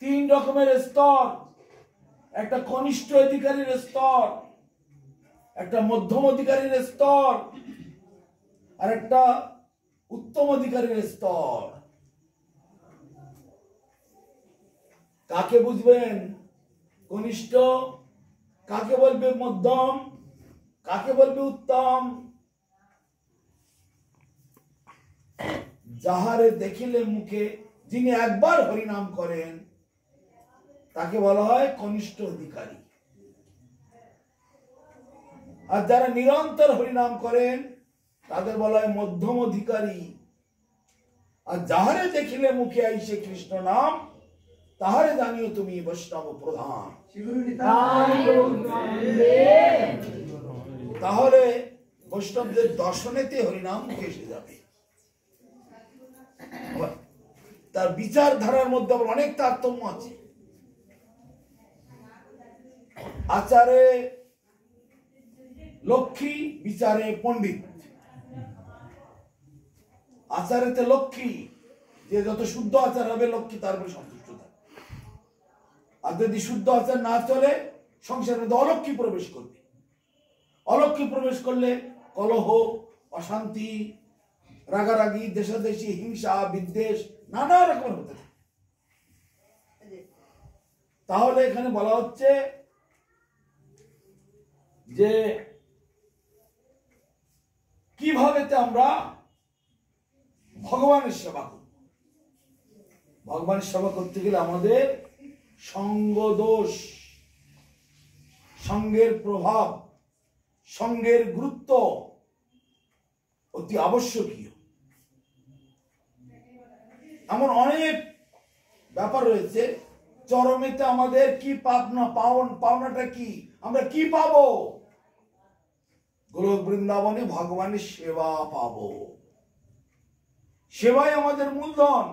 তিন রকমের স্তর, একটা কনিষ্ঠ অধিকারীর স্তর, একটা মধ্যম অধিকারীর স্তর, আর একটা উত্তম অধিকারীর স্তর। কাকে বুঝবেন কনিষ্ঠ, কাকে বলবে মধ্যম, কাকে বলবে উত্তম? যাহারে দেখিলে মুখে, যিনি একবার হরিনাম করেন তাকে বলা হয় কনিষ্ঠ অধিকারী। আর যারা নিরন্তর হরিনাম করেন তাদের বলা হয় মধ্যম অধিকারী। আর যাহারে দেখিলে মুখে আইসে কৃষ্ণ নাম, তাহারে জানিও তুমি বৈষ্ণব প্রধান। তাহলে বৈষ্ণবদের দর্শনেতে হরিনাম মুখে এসে যাবে। তার বিচারধারার মধ্যে আবার অনেক তারতম্য আছে। আচারে লক্ষ্মী, বিচারে পণ্ডিত। আচারেতে লক্ষ্মী, যে যত শুদ্ধ আচার হবে লক্ষ্মী তার উপরে সন্তুষ্ট থাকে। আর যদি শুদ্ধ আচার না চলে সংসারের মধ্যে অলক্ষ্মী প্রবেশ করবে। অলক্ষ্মী প্রবেশ করলে কলহ, অশান্তি, রাগারাগি, দেশাদেশি, হিংসা, বিদ্বেষ নানা রকমের হতে থাকে। তাহলে এখানে বলা হচ্ছে যে কিভাবে আমরা ভগবানের সেবা করব। ভগবানের সেবা করতে গেলে আমাদের সঙ্গ দোষ, সঙ্গের প্রভাব, সঙ্গের গুরুত্ব অতি আবশ্যকীয়। এমন অনেক ব্যাপার রয়েছে। চরমেতে আমাদের কি পাওনা, পাওনাটা কি, আমরা কি পাবো? গোলক বৃন্দাবনে ভগবানের সেবা পাবো। সেবাই আমাদের মূলধন,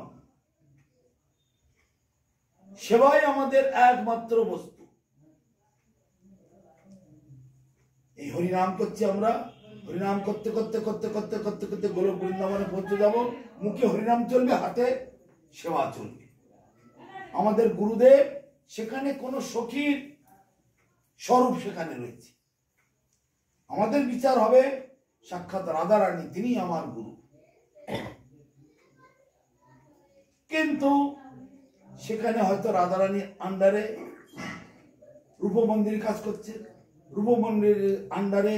সেবাই আমাদের একমাত্র বস্তু। এই হরিনাম করছি আমরা, হরিনাম করতে করতে করতে করতে করতে করতে গোলক বৃন্দাবনে পৌঁছে যাব। মুখে হরিনাম চলবে, হাতে সেবা চলবে। আমাদের গুরুদেব সেখানে কোন সখীর স্বরূপ সেখানে রয়েছে। আমাদের বিচার হবে সাক্ষাৎ রাধা রানী, তিনি আমার গুরু। কিন্তু সেখানে হয়তো রাধা রানীর আন্ডারে রূপমন্দির কাজ করছে, রূপমন্দিরের আন্ডারে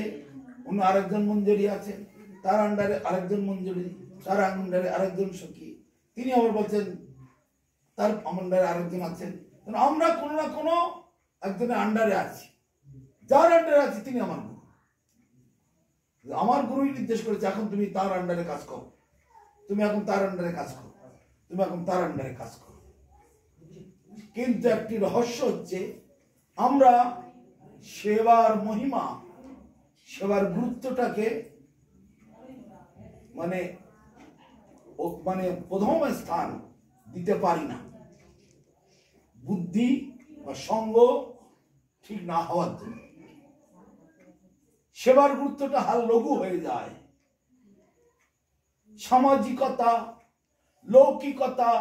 অন্য আরেকজন মঞ্জুরি আছেন, তার আন্ডারে আরেকজন মঞ্জুরি, তার আন্ডারে আরেকজন সখী, তিনি আবার বলছেন তার আন্ডারে আরেকজন আছেন। আমরা কোনো না কোনো একজনের আন্ডারে আছি। যার আন্ডারে আছি তিনি আমার গুরু। আমার গুরুই নির্দেশ করেছে এখন তুমি তার আন্ডারে কাজ করো, তুমি এখন তার আন্ডারে কাজ করো, তুমি এখন তার আন্ডারে কাজ করো। কিন্তু একটি রহস্য হচ্ছে আমরা সেবার মহিমা, সেবার গুরুত্বটাকে মানে প্রথম স্থান দিতে পারি না, বুদ্ধি বা সঙ্গ ঠিক না হওয়ার জন্য। সেবার গুরুত্বটা হাল লঘু হয়ে যায়। সামাজিকতা, লৌকিকতা,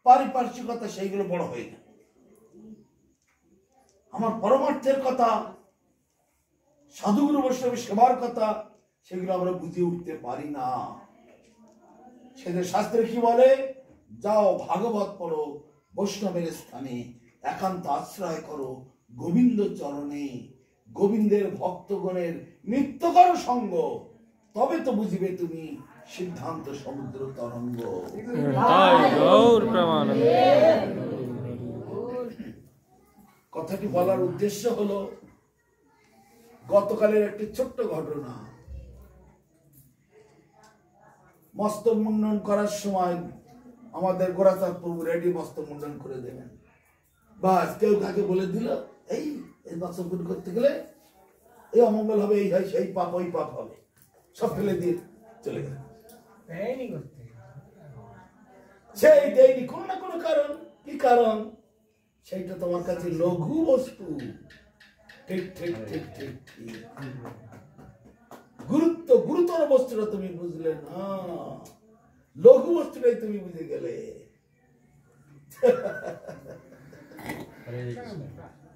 পারিপার্শ্বিকতা সেইগুলো বড় হয়ে যায়। আমার পরমার্থের কথা, সাধুগুরু বৈষ্ণবের সেবার কথা, সেগুলো আমরা বুঝে উঠতে পারি না। সেদের শাস্ত্রে কি বলে? যাও ভাগবত পড়ো, বৈষ্ণবের স্থানে একান্ত আশ্রয় করো, গোবিন্দ চরণে গোবিন্দের ভক্তগণের নিত্য করো সঙ্গ, তবে তো বুঝিবে তুমি সিদ্ধান্ত সমুদ্র তরঙ্গ। কথাটি বলার উদ্দেশ্য হলো গতকালের একটি ছোট্ট ঘটনা। মস্তক মুন্ডন করার সময় আমাদের গোরাচাঁদ প্রভু রেডি মস্তক মুন্ডন করে দেবেন। বাস কেউ কাকে বলে দিল এই মস্তক মুন্ডন করতে গেলে এই অমঙ্গল হবে, এই হয়, সেই পাপ, ওই পাপ হবে, সব ফেলে দিয়ে চলে গেল। সেই দেয়নি কোন না কোনো কারণ। কি কারণ? সেইটা তোমার কাছে লঘু বস্তু। ঠিক ঠিক ঠিক ঠিক ঠিক। গুরুতর বস্তুটা তুমি বুঝলে না, লঘু বস্তুটাই তুমি বুঝে গেলে।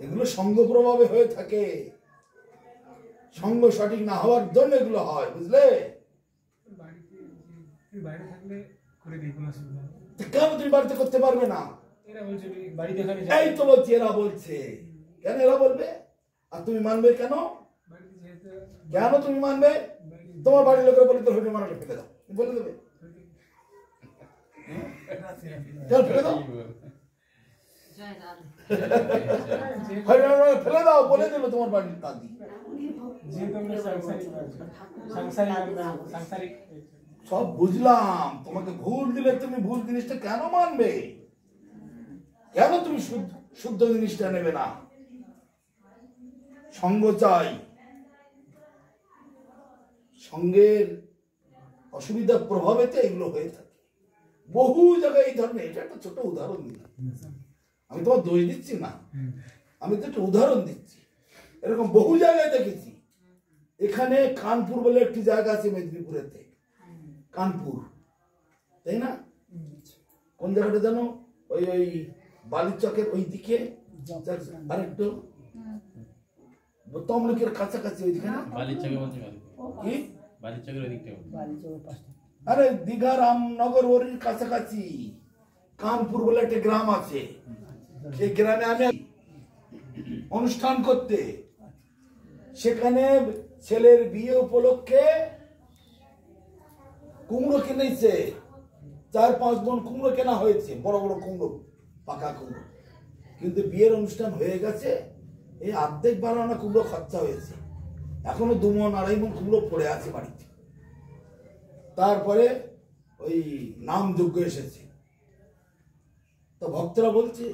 এগুলো সঙ্গ প্রভাবে হয়ে থাকে, সঙ্গ সঠিক না হওয়ার জন্য এগুলো হয়, বুঝলে? কেন তুমি বাড়িতে করতে পারবে না? এই তো বলছি, এরা বলছে। কেন এরা বলবে আর তুমি মানবে কেন? কেন তুমি মানবে? তোমার বাড়ির লোকেরা বলে তো হইতে মানাটা ফেলে দাও, বলে দেবে ফেলে দাও, ফেলে দাও, বলে দেবে তোমার বাড়ির দাদি। সব বুঝলাম, তোমাকে ভুল দিলে তুমি ভুল জিনিসটা কেন মানবে? কেন তুমি শুদ্ধ জিনিসটা নেবে না? সঙ্গ চাই। সঙ্গের অসুবিধার প্রভাবেতে এগুলো হয়ে থাকে বহু জায়গায় এই ধরনের। এটা একটা ছোট উদাহরণ দিলাম, আমি তোমার দোষ দিচ্ছি না, আমি তো একটা উদাহরণ দিচ্ছি। এরকম বহু জায়গায় দেখেছি। এখানে কানপুর বলে একটি জায়গা আছে মেদিনীপুরেতে, কানপুর, তাই না? কোন জায়গাটা জানো? ওই ওই বালির চকের ওই দিকে আরেকটু তমলুকের কাছাকাছি ওই দিকে না? কি আরে দীঘা রামনগর ওর কাছাকাছি কানপুর বলে একটা গ্রাম আছে। সেই গ্রামে আমি অনুষ্ঠান করতে, সেখানে ছেলের বিয়ে উপলক্ষে কুমড়ো কিনেছে, 4-5 মণ কুমড়ো কেনা হয়েছে, বড় বড় কুমড়ো, পাকা কুমড়ো। কিন্তু বিয়ের অনুষ্ঠান হয়ে গেছে, এই অর্ধেক বানানো কুমড়ো খরচা হয়েছে, এখনো 2 মণ 2.5 মণ কুমড়ো পড়ে আছে বাড়িতে। তারপরে ওই নাম যজ্ঞ এসেছে, তো ভক্তরা বলছে,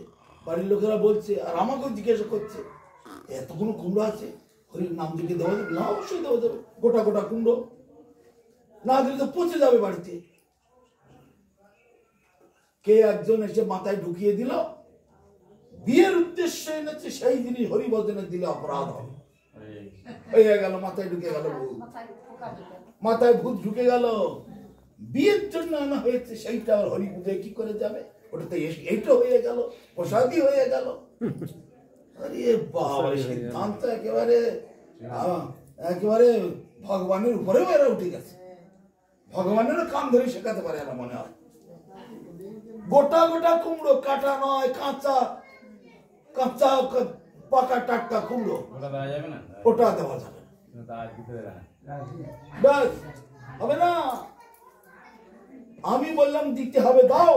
বাড়ির লোকেরা বলছে, আর আমাকেও জিজ্ঞাসা করছে, এতগুলো কুমড়ো আছে, হরির নাম যজ্ঞে দেওয়া যাবে না? অবশ্যই দেওয়া যাবে, গোটা গোটা কুমড়ো না দিলে তো পচে যাবে বাড়িতে। কে একজন এসে মাথায় ঢুকিয়ে দিল, বিয়ের উদ্দেশ্যে এনেছে সেই জিনিস হরিভজনে দিলে অপরাধ হবে। হয়ে গেল, মাথায় ঢুকে গেল, মাথায় ভূত ঢুকে গেল। বিয়ের জন্য আনা হয়েছে, সেইটা আর হরি পূজায় কি করে যাবে? ওটাতে এইটা হয়ে গেল, প্রসাদই হয়ে গেল। আরে বাবা, সিদ্ধান্ত একেবারে একেবারে ভগবানের উপরেও এরা উঠে গেছে। ভগবানেরও কান ধরে শেখাতে পারে এরা, মনে হয়। গোটা গোটা কুমড়ো, কাটা নয়, কাঁচা কাঁচা পাকা টাটকা কুমড়ো, ওটা দেওয়া যাবে ব্যাস, হবে না। আমি বললাম দিতে হবে, দাও,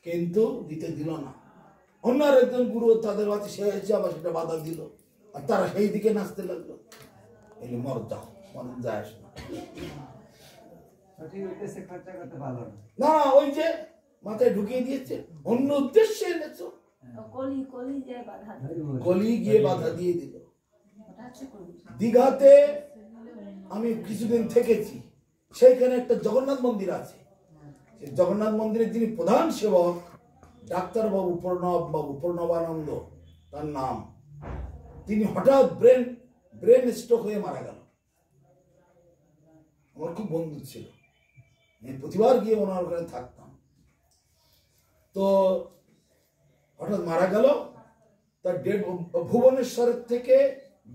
কিন্তু দিতে দিল না। অন্য একজন গুরু তাদের কাছে সে এসে আবার সেটা বাধা দিল, আর তারা সেই দিকে নাচতে লাগলো। এই মর যাও, মন যায় না। না, ওই যে মাথায় ঢুকিয়ে দিয়েছে, অন্য উদ্দেশ্যে এনেছো, কলি গিয়ে বাধা দিয়ে দিল। দীঘাতে আমি কিছুদিন থেকেছি, সেইখানে একটা জগন্নাথ মন্দির আছে। জগন্নাথ মন্দিরের যিনি প্রধান সেবক, ডাক্তারবাবু প্রণবানন্দ তার নাম, তিনি হঠাৎ ব্রেন স্ট্রোক হয়ে মারা গেল। আমার খুব বন্ধু ছিল, আমি প্রতিবার গিয়ে ওনার ওখানে থাকতাম। তো হঠাৎ মারা গেল, তার ভুবনেশ্বরের থেকে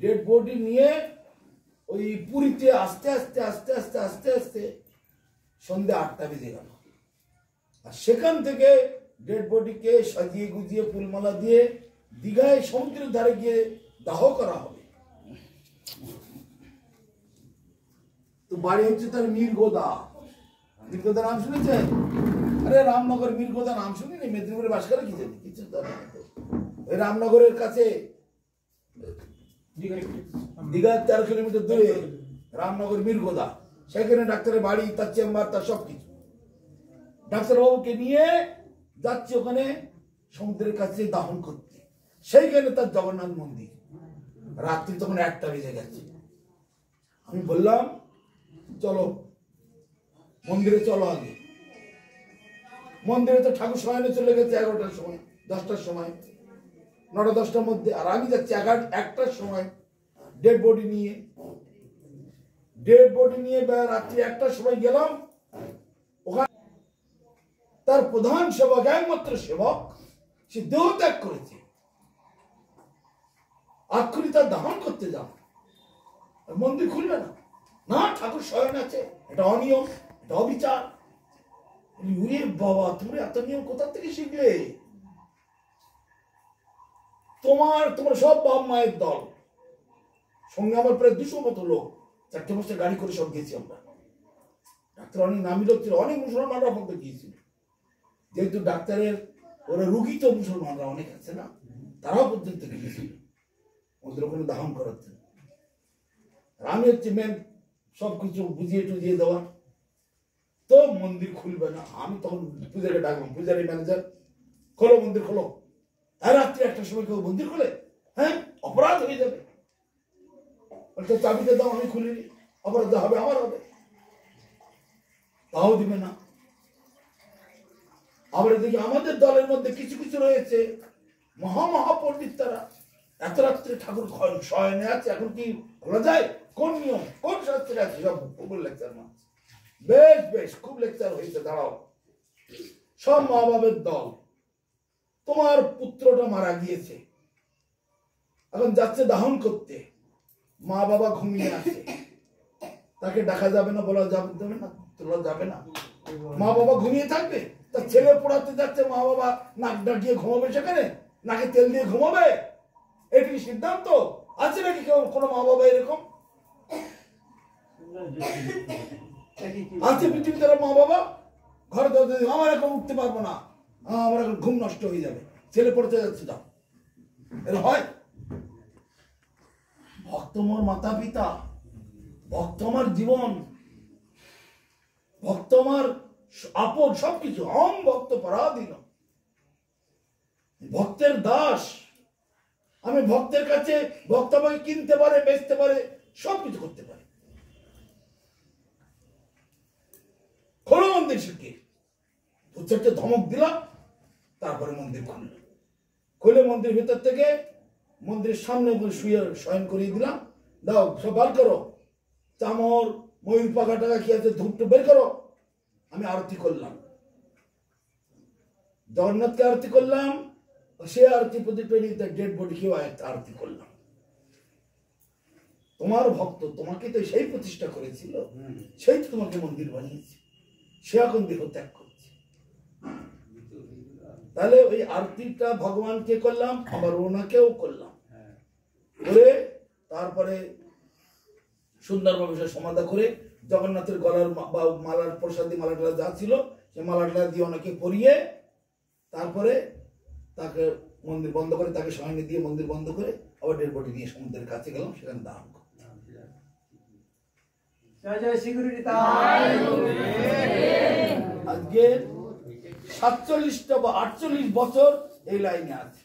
ডেড বডি নিয়ে ওই পুরীতে আস্তে আস্তে আস্তে আস্তে আস্তে আস্তে সন্ধ্যে 8টা বেজে গেল। আর সেখান থেকে ডেড বডিকে সাজিয়ে গুজিয়ে ফুলমালা দিয়ে দীঘায় সমুদ্রের ধারে গিয়ে দাহ করা হবে। তো বাড়ি হচ্ছে তার মিরগোদা। মিরগোদা নাম শুনেছেন? আরে রামনগর মিরগোদা নাম শুনিনি? মেদিনীপুরে বাস করে কি জানি কিছু। ওই রামনগরের কাছে দীঘা 13 কিলোমিটার দূরে রামনগর মিরগোদা, সেখানে ডাক্তারের বাড়ি, তার চেম্বার, তার সবকিছু। ডাক্তারবাবুকে নিয়ে যাচ্ছে ওখানে সমুদ্রের কাছে দাহন করতে, সেইখানে তার জগন্নাথ মন্দির। রাত্রি তখন 1টা বেজে গেছে। আমি বললাম চলো মন্দিরে, চলো আগে। মন্দিরে তো ঠাকুর শয়নে চলে গেছে 11টার সময়, 10টার সময়, 9টা-10টার মধ্যে। আর আমি যাচ্ছি 1টার সময় ডেড বডি নিয়ে। রাত্রি 1টার সময় গেলাম ওখানে। তার প্রধান সেবক, একমাত্র সেবক সে দেহ ত্যাগ করেছে, আক্ষরি তার দাহন করতে যাও, মন্দির খুলবে না। না, ঠাকুর শয়ন আছে, এটা অনিয়ম, এটা অবিচার। বাবা, তুমি এত নিয়ম কোথা থেকে শিখলে? তোমার সব বাপ মায়ের দল, সঙ্গে আমার প্রায় 200 মতো লোক, 4টে বছর গাড়ি করে সব গেছি আমরা। ডাক্তার অনেক নামি লোক ছিল, অনেক মুসলমানরা মধ্যে গিয়েছিল, যেহেতু ডাক্তারের ওরা রুগী তো মুসলমানরা অনেক আছে না, তারাও পর্যন্ত গিয়েছিল ওদের ওখানে দাহন করাতে। আমি হচ্ছে মেন সবকিছু বুঝিয়ে টুজিয়ে দেওয়া। তো মন্দির খুলবে না। আমি তখন পূজাকে ডাকলাম, পূজারি ম্যানেজার, খোলো মন্দির খোলো। আর রাত্রি 1টার সময় কেউ মন্দির খোলে? হ্যাঁ, অপরাধ হয়ে যাবে। চাবিতে দাও, আমি খুলিনি, অপরাধ হবে আমার হবে। তাও দিবে না। আবার দেখি আমাদের দলের মধ্যে কিছু কিছু রয়েছে মহাপণ্ডিত, তারা এত রাত্রে ঠাকুর শয়নে আছে, এখন কি খোলা যায়? কোন নিয়ম, কোন শাস্ত্রে আছে? সব খুব লেকচার মাছ, বেশ বেশ খুব লেকচার হয়েছে। দাঁড়াও, সব মা বাবার দল। তোমার পুত্রটা মারা গিয়েছে, এখন যাচ্ছে দাহন করতে, মা বাবা ঘুমিয়ে আছে, তাকে ডাকা যাবে না, বলা যাবে না, তোলা যাবে না। মা বাবা ঘুমিয়ে থাকবে, তার ছেলে পড়াতে যাচ্ছে, মা বাবা নাক ডাকিয়ে ঘুমাবে, সেখানে নাকে তেল দিয়ে ঘুমাবে? এটি সিদ্ধান্ত আছে নাকি কেউ কোনো মা বাবা এরকম আছে পৃথিবীতে? তারা মা বাবা ঘরে আমার এখন উঠতে পারবো না, আমার এখন ঘুম নষ্ট হয়ে যাবে, ছেলে পড়তে যাচ্ছে, যাও। এর হয়? ভক্ত মোর মাতা পিতা, ভক্ত আমার জীবন, ভক্ত আমার আপন সবকিছু। অহং ভক্ত পরাধীন, ভক্তের দাস আমি। ভক্তের কাছে ভক্ত আমাকে কিনতে পারে, বেচতে পারে, সবকিছু করতে পারে। খোলো মন্দির শিখে, হচ্ছে ধমক দিলাম, তারপরে মন্দির খুলল। খুলে মন্দির ভেতর থেকে মন্দিরের সামনে শুয়ে শয়ন করিয়ে দিলাম। দাও সব বার করো, চামর ময়ূর পাখা টাকা কি আছে, ধূপটা বের করো। আমি আরতি করলাম, জগন্নাথকে আরতি করলাম, সে আরতি প্রতিটি ডেড বডি কেউ আরতি করলাম। তোমার ভক্ত, তোমাকে তো সেই প্রতিষ্ঠা করেছিল, সেই তো তোমাকে মন্দির বানিয়েছে, সে এখন দেহ ত্যাগ করছে। তাহলে ওই আরতিটা ভগবানকে করলাম, আবার ওনাকেও করলাম, করে তারপরে সুন্দরভাবে সমাধা করে জগন্নাথের গলার বা মালার প্রসাদী মালাটা যা ছিল সে মালাটা দিয়ে ওনাকে পরিয়ে, তারপরে তাকে মন্দির বন্ধ করে, তাকে শয়নে দিয়ে মন্দির বন্ধ করে আবার ডেড বডি নিয়ে সমুদ্রের কাছে গেলাম, সেখানে দাহন করলাম। আজকে 47টা বা 48 বছর এই লাইনে আছে।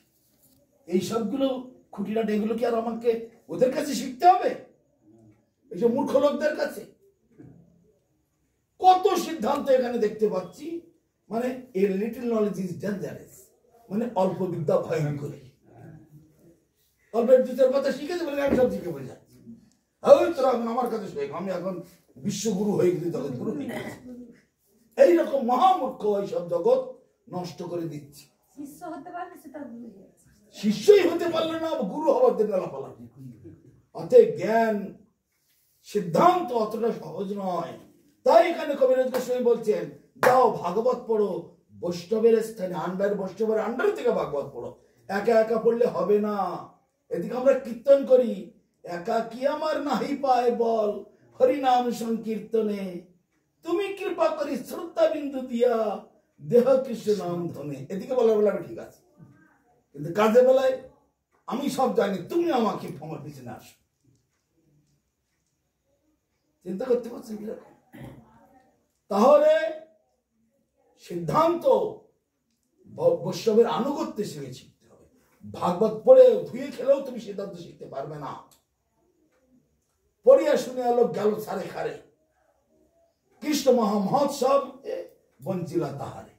এই সবগুলো খুঁটিনাটি, এগুলো কি আর আমাকে ওদের কাছে শিখতে হবে? এইসব মূর্খ লোকদের কাছে কত সিদ্ধান্ত এখানে দেখতে পাচ্ছি। মানে a little knowledge is dangerous, মানে অল্প বিদ্যা ভয়ঙ্কর। অল্প 2-4 কথা শিখেছে বলে আমি সব শিখে বলে যাচ্ছি, তোরা এখন আমার কাছে শেখ, আমি এখন বিশ্বগুরু হয়ে গেছি, জগৎ গুরু হয়ে গেছি। এইরকম মহামূর্খ এইসব জগৎ নষ্ট করে দিচ্ছে। শিষ্যই হতে পারলে না, গুরু হওয়ার জন্য লাফালাম। অতএব জ্ঞান সিদ্ধান্ত অতটা সহজ নয়। তাই এখানে কবিরাজ গোস্বামী বলছেন, যাও ভাগবত পড়ো, বৈষ্ণবের স্থানে, বৈষ্ণবের আন্ডার থেকে ভাগবত পড়ো। একা একা পড়লে হবে না। এদিকে আমরা কীর্তন করি, একা কি আমার নাহি পায় বল, হরিনাম সংকীর্তনে তুমি কৃপা করি শ্রদ্ধা বিন্দু দিয়া দেহ কৃষ্ণ নাম ধনে। এদিকে বলার বেলা ঠিক আছে, কিন্তু কাজে বেলায় আমি সব জানি, তুমি আমাকে আমার পিছনে আসো। চিন্তা করতে পারছেন কিরকম? তাহলে সিদ্ধান্ত বৈষ্ণবের আনুগত্যে শিখতে হবে। ভাগবত পড়ে ধুয়ে খেলেও তুমি সিদ্ধান্ত শিখতে পারবে না। পড়িয়া শুনে আলো গেল সারে খারে, কৃষ্ণ মহোৎসব বঞ্চিলা তাহারে।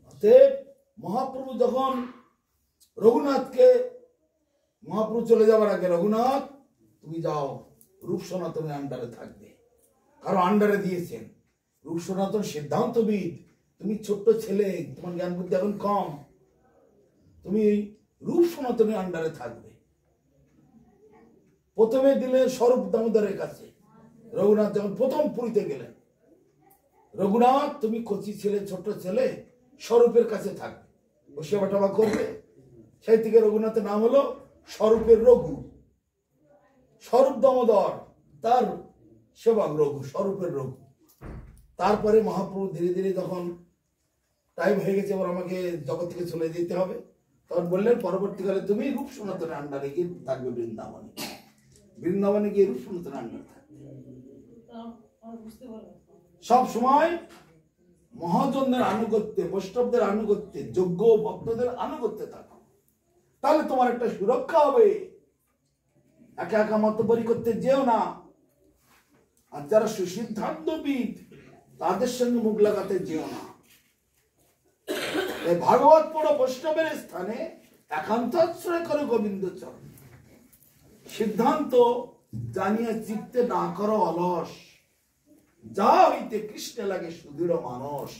অতএব মহাপ্রভু যখন রঘুনাথকে, মহাপ্রভু চলে যাওয়ার আগে, রঘুনাথ তুমি যাও, রূপ সনাতনের আন্ডারে থাকবে। কারো আন্ডারে দিয়েছেন, রূপ সনাতন সিদ্ধান্তবিদ, তুমি ছোট্ট ছেলে, তোমার জ্ঞান বুদ্ধি এখন কম, তুমি রূপ সনাতনের আন্ডারে থাকবে। প্রথমে দিলে স্বরূপ দামোদরের কাছে। রঘুনাথ যখন প্রথম পুরীতে গেলেন, রঘুনাথ তুমি কচি ছেলে, ছোট ছেলে, স্বরূপের কাছে থাকবে, ও সেবা টেবা করবে। সেই থেকে রঘুনাথের নাম হলো স্বরূপের রঘু। স্বরূপ দামোদর তার সেবক রঘু, স্বরূপের রঘু। তারপরে মহাপ্রভু ধীরে ধীরে যখন টাইম হয়ে গেছে, এবার আমাকে জগৎ থেকে চলে যেতে হবে, তখন বললেন পরবর্তীকালে তুমি রূপ সনাতনের আন্ডারে গিয়ে থাকবে বৃন্দাবনে। বৃন্দাবনে গিয়ে রূপ সনাতনের আন্ডারে থাকবে। সব সময় মহাজনদের আনুগত্যে, বৈষ্ণবদের আনুগত্যে, যোগ্য ভক্তদের আনুগত্যে থাকো, তাহলে তোমার একটা সুরক্ষা হবে। একা একা মতবরি করতে যেও না। আর যারা সুসিদ্ধান্তবিদ তাদের সঙ্গে মুখ লাগাতে যেও না। ভাগবত পড়ো বৈষ্ণবের স্থানে, একান্ত আশ্রয় করো গোবিন্দ চরণ। সিদ্ধান্ত জানিয়ে চিত্তে না করো অলস, যা হইতে কৃষ্ণে লাগে সুদৃঢ় মানস।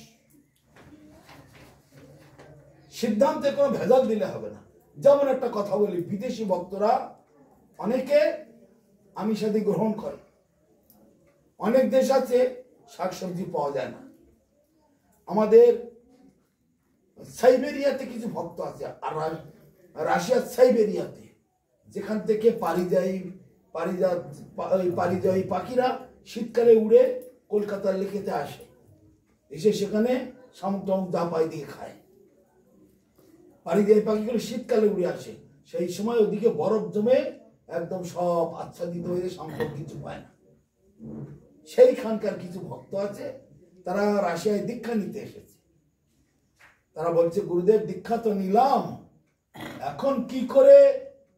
সিদ্ধান্তে কোনো ভেজাল দিলে হবে না। যেমন একটা কথা বলি, বিদেশি ভক্তরা অনেকে আমিষাদি গ্রহণ করে। অনেক দেশ আছে শাকসবজি পাওয়া যায় না। আমাদের সাইবেরিয়াতে কিছু ভক্ত আছে, আর রাশিয়ার সাইবেরিয়াতে, যেখান থেকে পারিযায়ী পাখিরা শীতকালে উড়ে কলকাতার লেকেতে আসে, এসে সেখানে শামুক টামুক দা পাই দিয়ে খায়। পারিযায়ী পাখিগুলো শীতকালে উড়ে আসে, সেই সময় ওদিকে বরফ জমে একদম সব আচ্ছাদিত হয়ে শামুক কিছু পায় না। সেইখানকার কিছু ভক্ত আছে, তারা রাশিয়ায় দীক্ষা নিতে এসেছে। তারা বলছে, গুরুদেব দীক্ষা তো নিলাম, এখন কি করে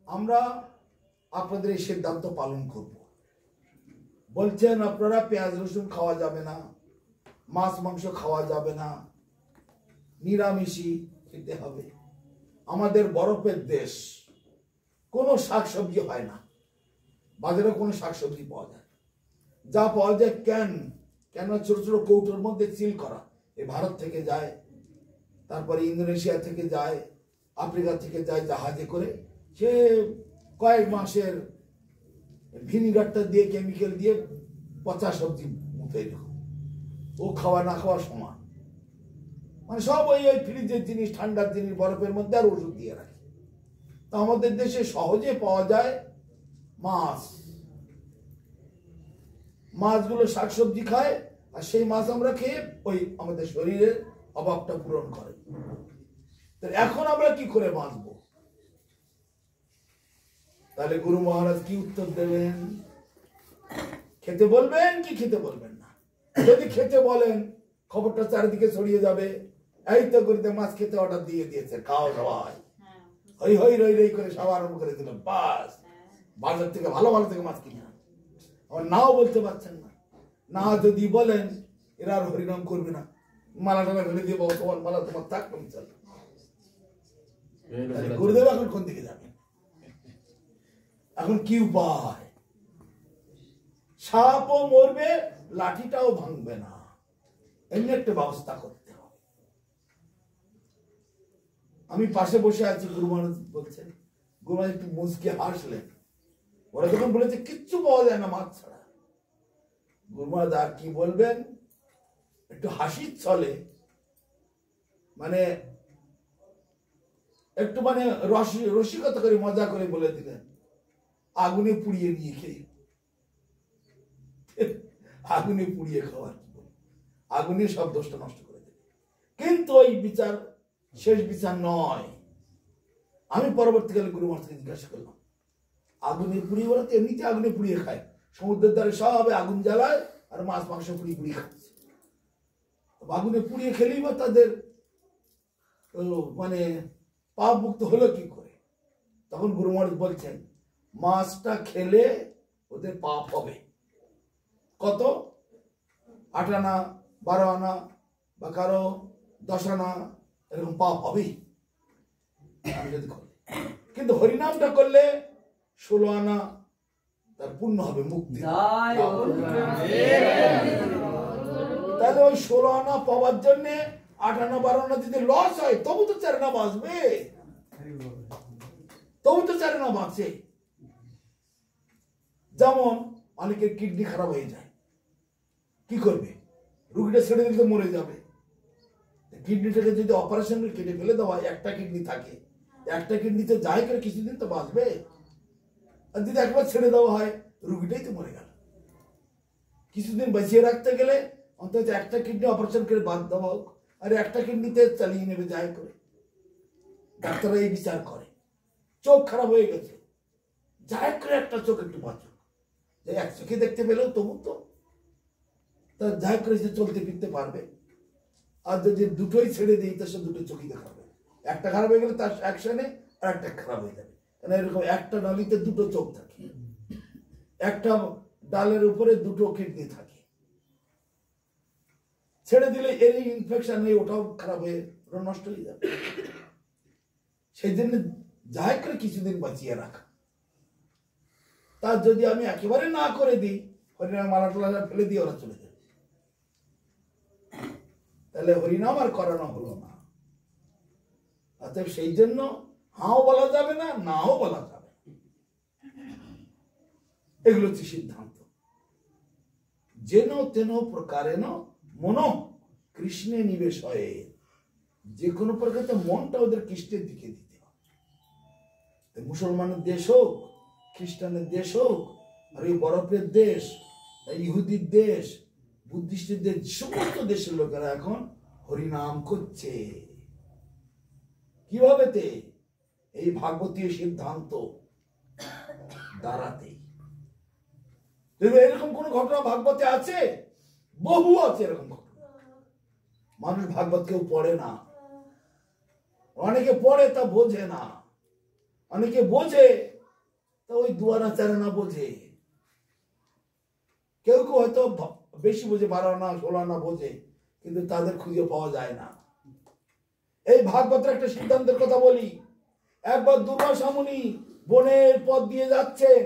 আমরা আপনাদের এই সিদ্ধান্ত পালন করব? বলছেন আপনারা পেঁয়াজ রসুন খাওয়া যাবে না, মাছ মাংস খাওয়া যাবে না, নিরামিষই খেতে হবে। আমাদের বরফের দেশ, কোনো শাকসবজি হয় না, বাজারে কোনো শাকসবজি পাওয়া যায়, যা পাওয়া যায় কেন ছোট ছোট কৌটোর মধ্যে সিল করা, এই ভারত থেকে যায়, তারপরে ইন্দোনেশিয়া থেকে যায়, আফ্রিকা থেকে যায় জাহাজে করে, সে কয়েক মাসের ভিনিগারটা দিয়ে, কেমিক্যাল দিয়ে পচা সবজি তৈরি হয়। ও খাওয়া না খাওয়া সমান, মানে সব ওই ফ্রিজের জিনিস, ঠান্ডার জিনিস বরফের মধ্যে আর ওষুধ দিয়ে রাখে। তা আমাদের দেশে সহজে পাওয়া যায় মাছ। মাছগুলো শাকসবজি খায়, আর সেই মাছ আমরা খেয়ে ওই আমাদের শরীরের অভাবটা পূরণ করে। এখন আমরা কি করে বাঁচবো? তাহলে গুরু মহারাজ কি উত্তর দেবেন? খেতে বলবেন কি খেতে বলবেন না? যদি খেতে বলেন, খবরটা চারিদিকে ছড়িয়ে যাবে, এই তো গুরুদেব মাছ খেতে অর্ডার দিয়ে দিয়েছে, খাও সবাই, হই হই রই রই করে সব আরম্ভ করে দিল, বাস বাজার থেকে ভালো ভালো থেকে মাছ কিনে আন। আবার নাও বলতে পারছেন না। না যদি বলেন, এরা আর হরিনাম করবে না, মালা টালা ফেলে দিয়ে বাবা তোমার মালা তোমার থাক, তুমি চল। গুরুদেব এখন কোন দিকে যাবেন? এখন কি উপায়? সাপও মরবে, লাঠিটাও ভাঙবে না, এমনি একটা ব্যবস্থা করতে হবে। আমি পাশে বসে আছি, গুরু মহারাজ বলছেন, গুরু মহারাজ একটু মুচকে হাসলেন। ওরা যখন বলেছে কিচ্ছু পাওয়া যায় না মাছ ছাড়া, গুরু মহারাজ আর কি বলবেন, একটু হাসির ছলে, মানে একটু মানে রসিকতা করে মজা করে বলে দিলেন, আগুনে পুড়িয়ে নিয়ে খেয়ে, আগুনে পুড়িয়ে খাওয়ার কি বলে, আগুনে সব দোষটা নষ্ট করে দেবে। কিন্তু ওই বিচার শেষ বিচার নয়। আমি পরবর্তীকালে গুরু মহারাজকে জিজ্ঞাসা করলাম, আগুনে পুড়িয়ে, বলতে এমনিতে আগুনে পুড়িয়ে খায়, সমুদ্রের ধারে সবে আগুন জ্বালায় আর মাছ মাংস পুড়িয়ে পুড়িয়ে খাচ্ছে, আগুনে পুড়িয়ে খেলেই বা তাদের মানে পাপ মুক্ত হলো কি করে? তখন গুরু মহারাজ বলছেন, মাছটা খেলে ওদের পাপ হবে। কত? 8 আনা 12 আনা বা কারো 10 আনা, এরকম পাপ হবেই যদি করে। কিন্তু হরিনামটা করলে 16 আনা তার পূর্ণ হবে, মুক্তি। তাহলে ওই 16 আনা পাওয়ার জন্য 8 আনা 12 আনা যদি লস হয়, তবু তো 4 আনা বাঁচবে। তবু তো চারে না বাঁচে। যেমন অনেকের কিডনি খারাপ হয়ে যায়, কি করবে? রুগীটা ছেড়ে দিলে তো মরে যাবে। কিডনিটাকে যদি অপারেশন কেটে ফেলে দেওয়া হয়, একটা কিডনি থাকে, একটা কিডনিতে যাই করে কিছুদিন তো বাঁচবে। আর যদি একবার ছেড়ে দেওয়া হয়, রুগীটাই তো মরে গেল। কিছুদিন বাঁচিয়ে রাখতে গেলে অন্তত একটা কিডনি অপারেশন করে বাদ দেওয়া হোক, আর একটা কিডনিতে চালিয়ে নেবে যাই করে। ডাক্তাররা এই বিচার করে। চোখ খারাপ হয়ে গেছে, যাই করে একটা চোখ একটু বাঁচুক, এক চোখে দেখতে পেলেও তবু তো তার যাই করে সে চলতে ফিরতে পারবে। আর যদি দুটোই ছেড়ে দিই, তার সে দুটো চোখই দেখাবে। একটা খারাপ হয়ে গেলে তার অ্যাকশনে আর একটা খারাপ হয়ে যাবে। কারণ এরকম একটা নালিতে দুটো চোখ থাকে, একটা ডালের উপরে দুটো কিডনি থাকে। ছেড়ে দিলে এর ইনফেকশন হয়ে ওটাও খারাপ হয়ে নষ্ট হয়ে যাবে। সেই জন্য যাই করে কিছুদিন বাঁচিয়ে রাখা। তার যদি আমি একেবারে না করে দিই, হরিনাম মালা টালা ফেলে দিয়ে ওরা চলে যাবে, তাহলে হরিনাম আর করানো হলো না। অতএব সেই জন্য হাও বলা যাবে না, নাও বলা যাবে, এগুলো হচ্ছে সিদ্ধান্ত। যেন তেন প্রকারেণ মন কৃষ্ণে নিবেশ হয়, যে কোনো প্রকার মনটা ওদের কৃষ্ণের দিকে দিতে হবে। মুসলমানের দেশ হোক, খ্রিস্টানের দেশ হোক, আর এই বরফের দেশ, ইহুদির দেশ, বুদ্ধিস্টের দেশ, সমস্ত দেশের লোকেরা এখন হরিনাম করছে। কিভাবে? এই ভাগবতীয় সিদ্ধান্ত দ্বারাতেই। এরকম কোন ঘটনা ভাগবতে আছে? বহু আছে এরকম ঘটনা। মানুষ ভাগবত কেউ পড়ে না, অনেকে পড়ে তা বোঝে না, অনেকে বোঝে তা ওই দুয়ারা চারানা বোঝে। কেউ কেউ হয়তো বেশি বোঝে, 12 আনা 16 আনা বোঝে, কিন্তু তাদের খুঁজে পাওয়া যায় না। এই ভাগবতের একটা সিদ্ধান্তের কথা বলি। একবার দুর্বাসা মুনি বনের পথ দিয়ে যাচ্ছেন,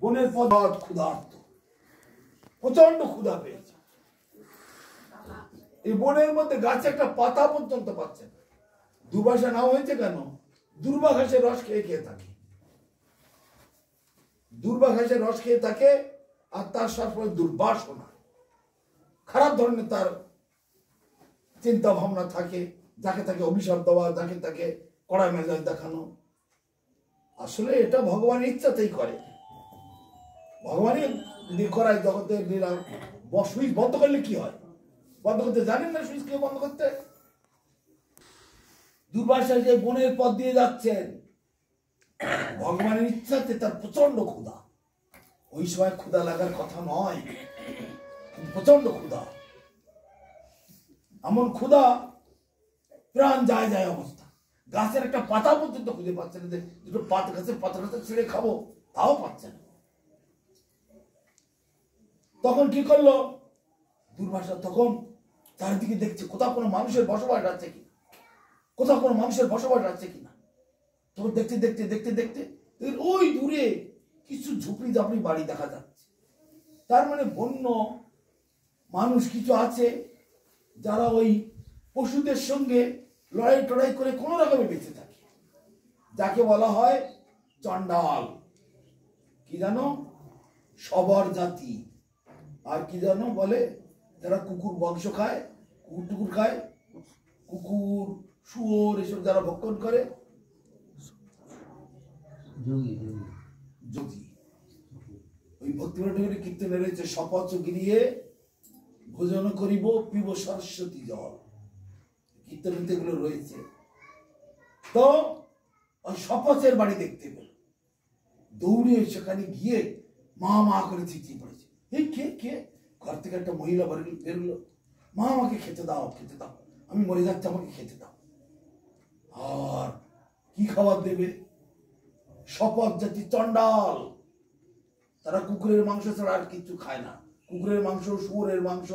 বনের পথ ক্ষুধার্ত, প্রচন্ড ক্ষুধা পেয়েছে। এই বনের মধ্যে গাছে একটা পাতা পর্যন্ত পাচ্ছেন। দুর্বাসা নাম হয়েছে কেন? দুর্বা ঘাসের রস খেয়ে খেয়ে থাকে, দুর্বা ঘাসের রস খেয়ে থাকে। আর তার সাথে দুর্বাসনা, খারাপ ধরনের তার চিন্তা ভাবনা থাকে, যাকে তাকে অভিশাপ দেওয়া, যাকে তাকে কড়া মেজাজ দেখানো। আসলে এটা ভগবানের ইচ্ছাতেই করে, ভগবানই করায় জগতের লীলা। সুইচ বন্ধ করলে কি হয়? বন্ধ করতে জানেন না সুইচ কে বন্ধ করতে? দুর্বাসা যে বনের পথ দিয়ে যাচ্ছেন, ভগবানের ইচ্ছাতে তার প্রচন্ড ক্ষুধা। ওই সময় ক্ষুধা লাগার কথা নয়, প্রচন্ড ক্ষুধা, এমন ক্ষুধা প্রাণ যায় যায় অবস্থা। গাছের একটা পাতা পর্যন্ত খুঁজে পাচ্ছে না, দুটো গাছের পাতা ছিঁড়ে খাবো তাও পাচ্ছে না। তখন কি করলো দুর্বাসা? তখন চারিদিকে দেখছে কোথাও কোনো মানুষের বসবাস আছে কিনা, কোথাও কোনো মানুষের বসবাস আছে কিনা। তখন দেখতে দেখতে দেখতে দেখতে ওই দূরে কিছু ঝুপড়ি ঝাপড়ি বাড়ি দেখা যাচ্ছে। তার মানে বন্য মানুষ কিছু আছে যারা ওই পশুদের সঙ্গে লড়াই টড়াই করে কোন রকমে বেঁচে থাকে, যাকে বলা হয় চণ্ডাল। কি জানো? সবর জাতি। আর কি জানো বলে? যারা কুকুর বংশ খায়, কুকুর টুকুর খায়, কুকুর শুয়োর এসব যারা ভক্ষণ করে, যোগী। ওই ভক্তিবর কীর্তনে রয়েছে শপথ গিরিয়ে ভোজন করিব পিব সরস্বতী জল, কীর্তনীতে এগুলো রয়েছে। তো ওই শপথের বাড়ি দেখতে পেল, দৌড়ে সেখানে গিয়ে মা মা করে চিঠিয়ে পড়েছে। এই কে কে? ঘর থেকে একটা মহিলা বেরোলো, মা আমাকে খেতে দাও, খেতে দাও, আমি মরে যাচ্ছি, আমাকে খেতে দাও। আর কি খাবার দেবে? শপথ জাতি চণ্ডাল, তারা কুকুরের মাংস ছাড়া আর কিছু খায় না। কুকুরের মাংস, শুয়োরের মাংস,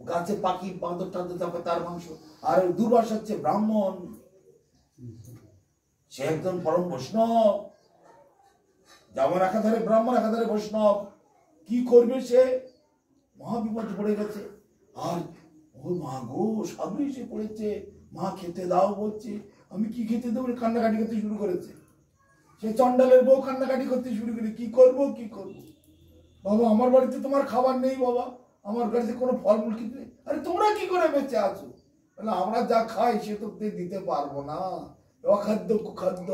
গাছে পাখি বাঁদর টাঁদর থাকে তার মাংস। আর দুর্বাসা হচ্ছে ব্রাহ্মণ, সে একজন পরম বৈষ্ণব। যেমন একাধারে ব্রাহ্মণ একাধারে বৈষ্ণব। কি করবে সে? মহাবিপদ পড়ে গেছে। আর ও মা গো, সাধু এসে পড়েছে, মা খেতে দাও বলছে। আমি কি খেতে দেবো, কান্নাকাটি করতে শুরু করেছে। সে চন্ডালের বউ কান্নাকাটি করতে শুরু করে, কি করব কি করব, বাবা আমার বাড়িতে তোমার খাবার নেই, বাবা আমার বাড়িতে কোনো ফলমূল কিছু নেই। আরে তোমরা কি করে বেঁচে আছো? আমরা যা খাই সে তো দিতে পারবো না, অখাদ্য কুখাদ্য,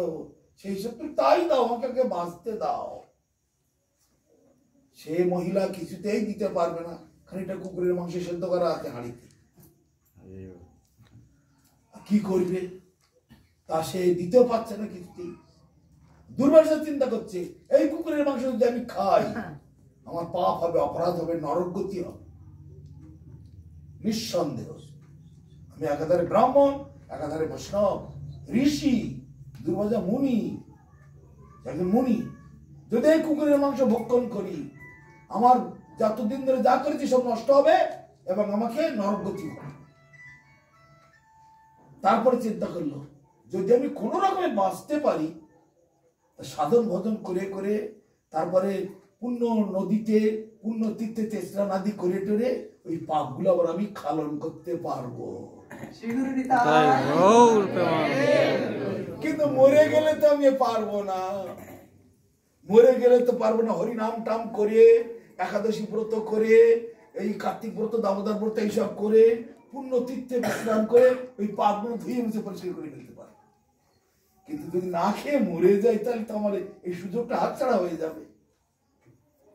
সেই সব তুমি তাই দাও, আমাকে বাঁচতে দাও। সে মহিলা কিছুতেই দিতে পারবে না, খানিকটা কুকুরের মাংস সেদ্ধ করা আছে হাঁড়িতে, কি করবে? তা সে দিতেও পারছে না কিছুতেই। দুর্বাসা চিন্তা করছে, এই কুকুরের মাংস যদি আমি খাই আমার পাপ হবে, অপরাধ হবে, নরক গতি হবে। নিঃসন্দেহ আমি একাধারে ব্রাহ্মণ, একাধারে বৈষ্ণব, ঋষি, দুর্বাসা মুনি, একজন মুনি, যদি এই কুকুরের মাংস ভক্ষণ করি আমার যতদিন ধরে যা করেছি সব নষ্ট হবে এবং আমাকে নরক গতি হবে। তারপরে চিন্তা করলো, যদি আমি কোন রকমে বাঁচতে পারি, সাধন ভজন করে করে তারপরে পুণ্য নদীতে পুণ্য তীর্থে স্নান আদি করে টোরে ওই পাপগুলো আবার আমি খালন করতে পারবো। কিন্তু মরে গেলে তো আমি পারবো না, মরে গেলে তো পারবো না। হরিনাম টাম করে, একাদশী ব্রত করে, এই কার্তিক ব্রত, দামোদর ব্রত এইসব করে পুণ্য তীর্থে স্নান করে ওই পাপগুলো ধুয়ে মুছে পরিষ্কার করে ফেলতে পারে। কিন্তু যদি না খেয়ে মরে যায় তাহলে তো আমার এই সুযোগটা হাতছাড়া হয়ে যাবে।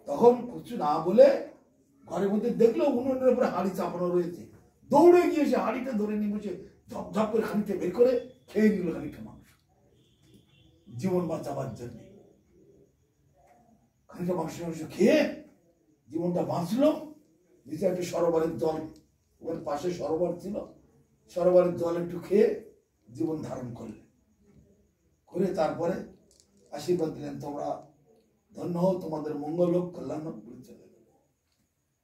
তখন কিছু না বলে ঘরের মধ্যে দেখলো উনুনের উপরে হাঁড়ি চাপানো রয়েছে, দৌড়ে গিয়ে সে হাঁড়িটা ধরে নিয়ে বসে ঝপঝপ করে খানিকটা বের করে খেয়ে নিল খানিকটা মাংস, জীবন বাঁচাবার জন্য। খানিকটা মাংস মাংস খেয়ে জীবনটা বাঁচলো। নিচে একটা সরোবরের জল, ওর পাশে সরোবর ছিল, সরোবরের জল একটু খেয়ে জীবন ধারণ করলেন, করে তারপরে আশীর্বাদ দিলেন, তোমরা ধন্য হও, তোমাদের মঙ্গল হোক, কল্যাণ হোক, বলে চলে গেল।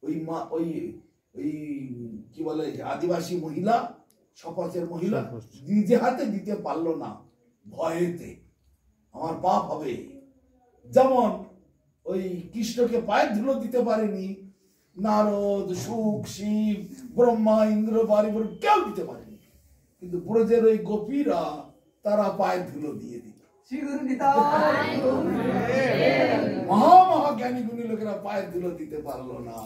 ওই মা ওই ওই কি বলে আদিবাসী মহিলা, শপথের মহিলা নিজে হাতে দিতে পারলো না, ভয়েতে আমার পাপ হবে। যেমন ওই কৃষ্ণকে পায়ের ধুলো দিতে পারেনি নারদ, শুক, শিব, ব্রহ্মা, ইন্দ্র, বারিবর কেউ দিতে পারেনি, কিন্তু ব্রজের ওই গোপীরা তারা পায়ের ধুলো দিয়ে দিত। মহা মহা জ্ঞানী গুণী লোকেরা পায়ের ধুলো দিতে পারলো না।